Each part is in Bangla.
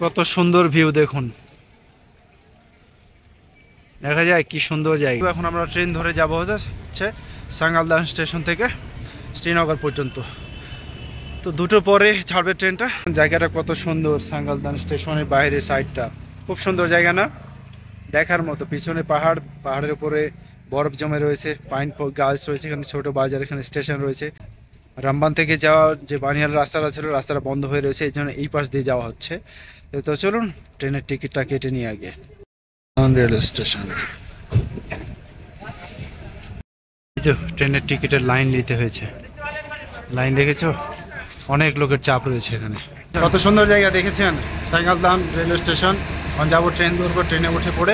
কত সুন্দর ভিউ দেখুন, দেখা যায় কি সুন্দর জায়গা। এখন আমরা ট্রেন ধরে যাব হচ্ছে সাঙ্গালদান স্টেশন থেকে শ্রীনগর পর্যন্ত। তো দুটো পরে ছাড়বে ট্রেনটা। জায়গাটা কত সুন্দর, সাঙ্গালদান স্টেশনের বাইরের সাইডটা খুব সুন্দর জায়গা না, দেখার মতো। পিছনে পাহাড়, পাহাড়ের উপরে বরফ জমে রয়েছে, পাইন গাছ রয়েছে, এখানে ছোট বাজার, এখানে স্টেশন রয়েছে। রামবান থেকে যাওয়া যে বানিয়াল রাস্তাটা ছিল, রাস্তাটা বন্ধ হয়ে রয়েছে, এই জন্য এই পাশ দিয়ে যাওয়া হচ্ছে। তো চলুন ট্রেনের টিকিটটা কেটে নিয়ে আগে রেলওয়ে স্টেশন। ট্রেনের টিকিটের লাইন নিতে হয়েছে, লাইন দেখেছো, অনেক লোকের চাপ রয়েছে এখানে। কত সুন্দর জায়গা দেখেছেন, সাঙ্গালদান রেলওয়ে স্টেশন। ওখানে যাবো, ট্রেন ধরবো, ট্রেনে উঠে পড়ে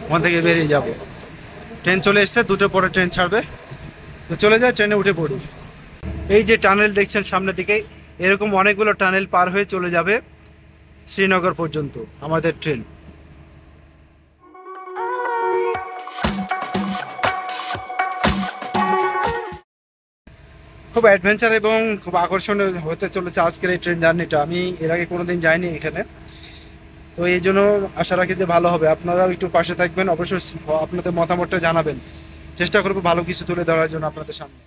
ওখান থেকে বেরিয়ে যাব। ট্রেন চলে এসছে, দুটো পরে ট্রেন ছাড়বে, তো চলে যায়, ট্রেনে উঠে পড়ি। এই যে টানেল দেখছেন সামনের দিকে, এরকম অনেকগুলো টানেল পার হয়ে চলে যাবে শ্রীনগর পর্যন্ত আমাদের ট্রেন। খুব অ্যাডভেঞ্চার এবং খুব আকর্ষণীয় হতে চলেছে আজকের এই ট্রেন জার্নিটা। আমি এর আগে কোনোদিন যাইনি এখানে, তো এই জন্য আশা রাখি যে ভালো হবে। আপনারাও একটু পাশে থাকবেন, অবশ্যই আপনাদের মতামতটা জানাবেন, চেষ্টা করবো ভালো কিছু তুলে ধরার জন্য আপনাদের সামনে।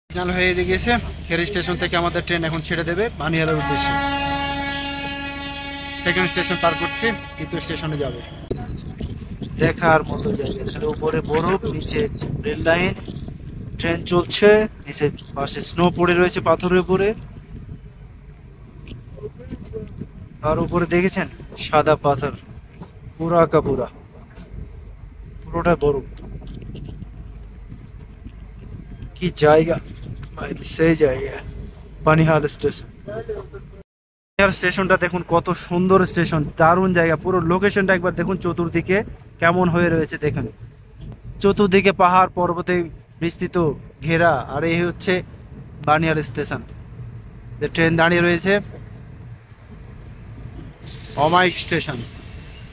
সিগন্যাল হয়ে গিয়েছে, খেরি স্টেশন থেকে আমাদের ট্রেন এখন ছেড়ে দেবে বানিয়ালের উদ্দেশ্যে। সেকেন্ড স্টেশন পার করছি, তৃতীয় স্টেশনে যাবে। দেখার মতো জায়গা, এখানে উপরে বরফ, নিচে রেল লাইন, ট্রেন চলছে, নিচে পাশে স্নো পড়ে রয়েছে পাথরের উপরে, আর উপরে দেখেছেন সাদা পাথর, পুরা কা পুরা, পুরোটা বরফ। কি জায়গা, সেই জায়গা পানিহাল স্টেশন। স্টেশনটা দেখুন, কত সুন্দর স্টেশন, দারুণ জায়গা। পুরো লোকেশনটা একবার দেখুন, চতুর্দিকে কেমন হয়ে রয়েছে দেখুন, চতুর্দিকে পাহাড় পর্বতে বিস্তৃত ঘেরা। আর এই হচ্ছে বানিয়াল স্টেশন, যে ট্রেন দাঁড়িয়ে রয়েছে। অমায়িক স্টেশন,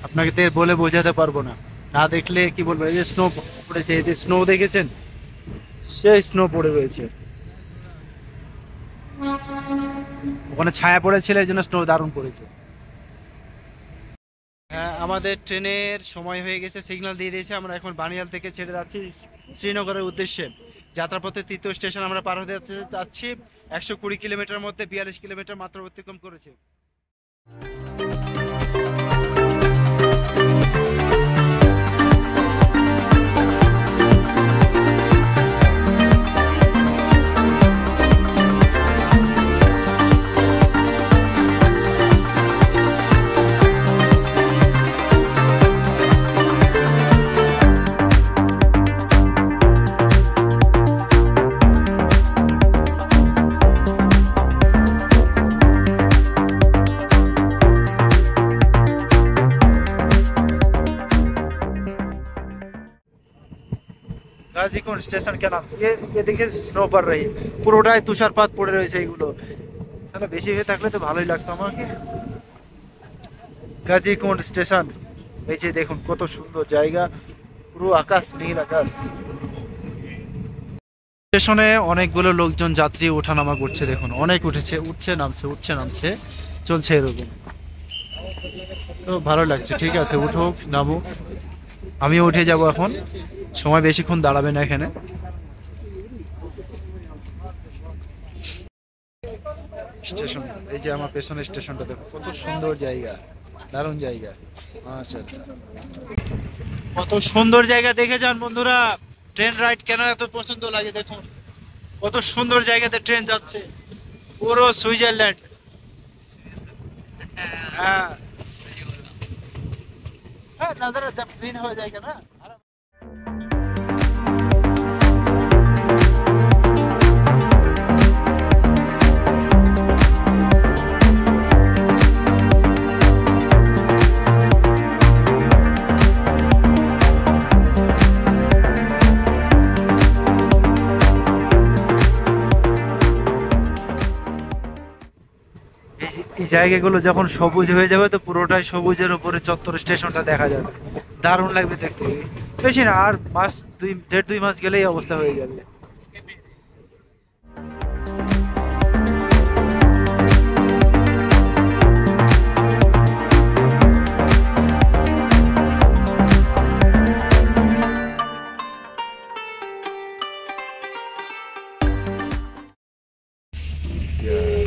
আপনাকে বলে বোঝাতে পারবো না, না দেখলে কি বলবো। এই যে স্নো পড়েছে, এই যে স্নো দেখেছেন, সেই স্নো পড়ে রয়েছে, ওখানে ছায়া পড়েছিল, এই জন্য স্নো দারুণ পড়েছে। হ্যাঁ, আমাদের ট্রেনের সময় হয়ে গেছে, সিগন্যাল দিয়ে দিয়েছে। আমরা এখন বানিয়াল থেকে ছেড়ে যাচ্ছি শ্রীনগরের উদ্দেশ্যে। যাত্রাপথে তৃতীয় স্টেশন আমরা পার হতে যাচ্ছি। 120 কিলোমিটার মধ্যে 42 কিলোমিটার মাত্র অতিক্রম করেছে। गाजीकुंड स्टेशन के नाम, ये देखिए स्नो पड़ रही है, পুরোটাই তুষারপাত পড়ে রয়েছে। এইগুলো সালা বেশি হয়ে থাকলে তো ভালোই লাগতো আমাকে। গাজীকুন্ড স্টেশন, এই যে দেখুন কত সুন্দর জায়গা, পুরো আকাশ, নীল আকাশ। স্টেশনে অনেকগুলো লোকজন যাত্রী ওঠানামা করছে, দেখুন অনেক উঠেছে, উঠছে নামছে, উঠছে নামছে, চলছে এরকম। তো ভালো লাগছে, ঠিক আছে, উঠুক নামুক, আমিও উঠে যাব এখন। সময় বেশিক্ষণ দাঁড়াবে না এখানে। স্টেশন, এই যে আমার পেছনের স্টেশনটা দেখো, কত সুন্দর জায়গা, দারুণ জায়গা, কত সুন্দর জায়গা। দেখে যান বন্ধুরা, ট্রেন রাইড কেন এত পছন্দ লাগে, দেখুন কত সুন্দর জায়গাতে ট্রেন যাচ্ছে, পুরো সুইজারল্যান্ড। হ্যাঁ হ্যাঁ, नज़ारा जब ग्रीन हो जाएगा ना। এই জায়গাগুলো যখন সবুজ হয়ে যাবে তো পুরোটাই সবুজের উপরে চত্বর স্টেশনটা দেখা যাবে, দারুণ লাগবে দেখতে। বেশি না, আর মাস দেড় দুই মাস গেলেই অবস্থা হয়ে যাবে।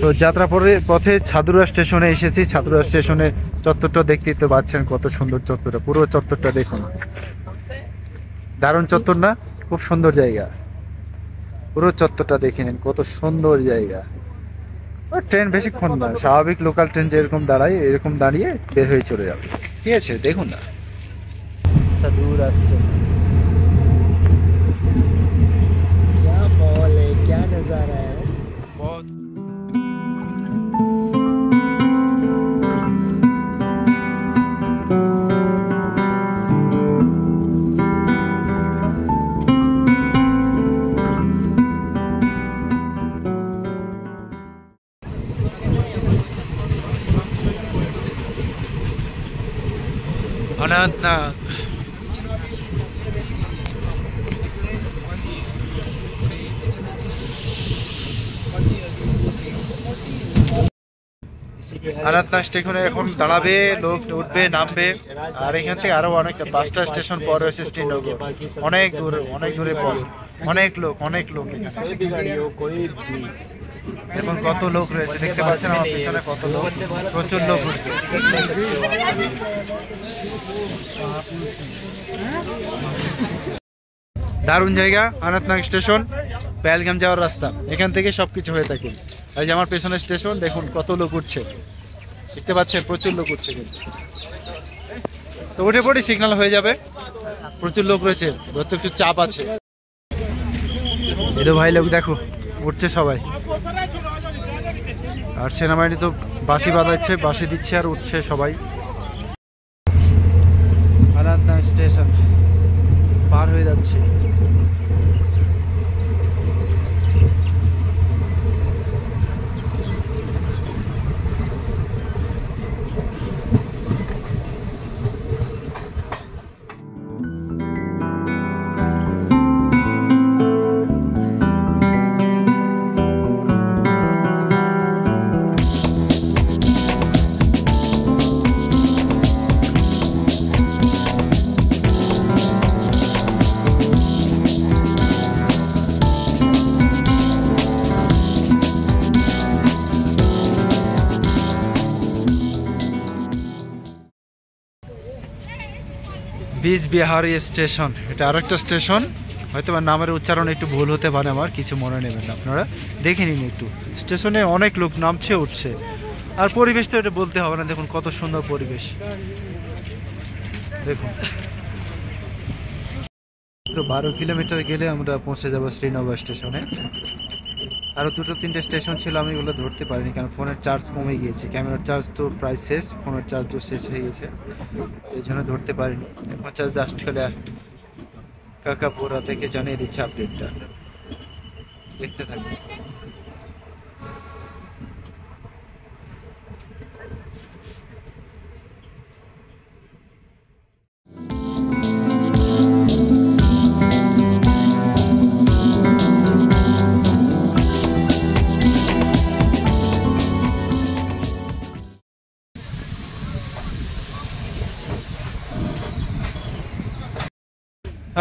তো যাত্রা পথে ছাদুরা স্টেশনে এসেছি। ছাদুরা স্টেশনে চত্বরটা দেখতেই তো পাচ্ছেন কত সুন্দর চত্বরটা, পুরো চত্বরটা দেখুন, দারুণ চত্বর না? খুব সুন্দর জায়গা, পুরো চত্বরটা দেখে নিন কত সুন্দর জায়গা। ট্রেন বেশিক্ষণ না, স্বাভাবিক লোকাল ট্রেন যেরকম দাঁড়ায় এরকম দাঁড়িয়ে বের হয়ে চলে যাবে, ঠিক আছে? দেখুন না ছাদুরা স্টেশন, क्या मॉल है, क्या नजारा है। बहुत अनंतनाग। अनंतनाग स्टेशने এখন দাঁড়াবে, লোক উঠবে নামবে, আর এখান থেকে আরো অনেকটা 5টা স্টেশন পরে হচ্ছে শ্রীনগর। অনেক দূরে পথ, অনেক লোক এখানে। দেখুন কত লোক রয়েছে, দেখতে পাচ্ছেন আমার পিছনে কত লোক, প্রচুর লোক উঠবে। দারুণ জায়গা অনন্তনাগ স্টেশন, পেহেলগাম যাওয়ার রাস্তা, এখান থেকে সবকিছু হয়ে থাকে। এই যে আমার পেছনে স্টেশন, দেখুন কত লোক উঠছে, দেখতে পাচ্ছেন প্রচুর লোক উঠছে। কিন্তু তো উঠে পড়ি, সিগন্যাল হয়ে যাবে। প্রচুর লোক রয়েছে, ধরতে একটু চাপ আছে। এই তো ভাই লোক দেখো উঠছে সবাই, আর সেনাবাহিনী তো বাসি বাজাচ্ছে, বাসি দিচ্ছে আর উঠছে সবাই। অনন্তনাগ স্টেশন পার হয়ে যাচ্ছে। बीज बिहारी स्टेशन, এটা আরেকটা স্টেশন, হয়তো বা নামের উচ্চারণ একটু ভুল হতে পারে, আমার কিছু মনে নেবেন না, আপনারা দেখে নিন একটু। স্টেশনে অনেক লোক নামছে উঠছে, আর পরিবেশ তো এটা বলতে হবে না, দেখুন কত সুন্দর পরিবেশ। দেখুন তো 12 কিলোমিটার গেলে আমরা পৌঁছে যাব শ্রীনগর স্টেশনে। আরও 2-3টে স্টেশন ছিল, আমি এগুলো ধরতে পারিনি কারণ ফোনের চার্জ কমে গিয়েছে, ক্যামেরার চার্জ তো প্রায় শেষ, ফোনের চার্জও শেষ হয়ে গেছে, এই জন্য ধরতে পারিনি। এখন চার্জ জাস্ট করে কাকাপুরা থেকে জানিয়ে দিচ্ছে আপডেটটা, দেখতে থাকবে।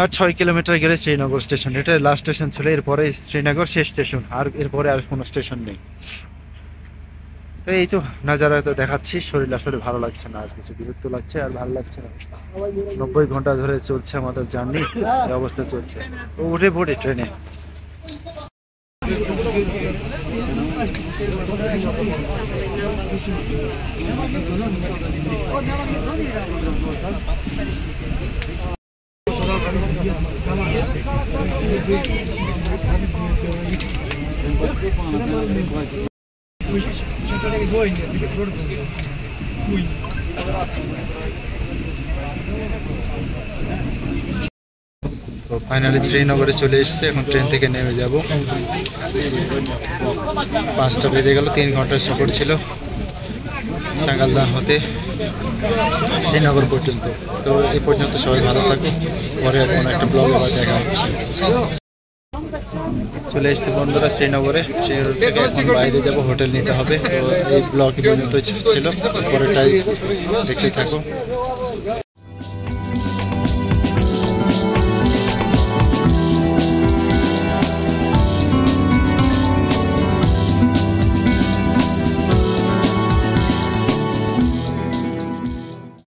আর 6 কিলোমিটার গেলে শ্রীনগর স্টেশন, এটা লাস্ট স্টেশন ছিল, এরপরে শ্রীনগর শেষ স্টেশন, আর এরপরে আর কোনো স্টেশন নেই। তো এই তো নাজারা তো দেখাচ্ছি, শরীর আসলে ভালো লাগছে না, আর কিছু বিরক্ত লাগছে, আর ভালো লাগছে না। 90 ঘন্টা ধরে চলছে আমাদের জার্নি, এই অবস্থা চলছে। তো উঠে পড়ি ট্রেনে। তো ফাইনালি শ্রীনগরে চলে এসেছে, এখন ট্রেন থেকে নেমে যাব। 5টা বেজে গেল, 3 ঘন্টার সফর ছিল। সাঙ্গালদান হতে শ্রীনগর পর্যন্ত। তো এই পর্যন্ত সবাই ভালো থাকুক, পরে আর কোনো একটা ব্লগে আবার দেখা হচ্ছে। চলে এসেছি বন্ধুরা শ্রীনগরে, শ্রীনগর থেকে এখন বাইরে যাব, হোটেল নিতে হবে। তো এই ব্লগ পর্যন্ত ছিল, পরেরটাই দেখতে থাকো।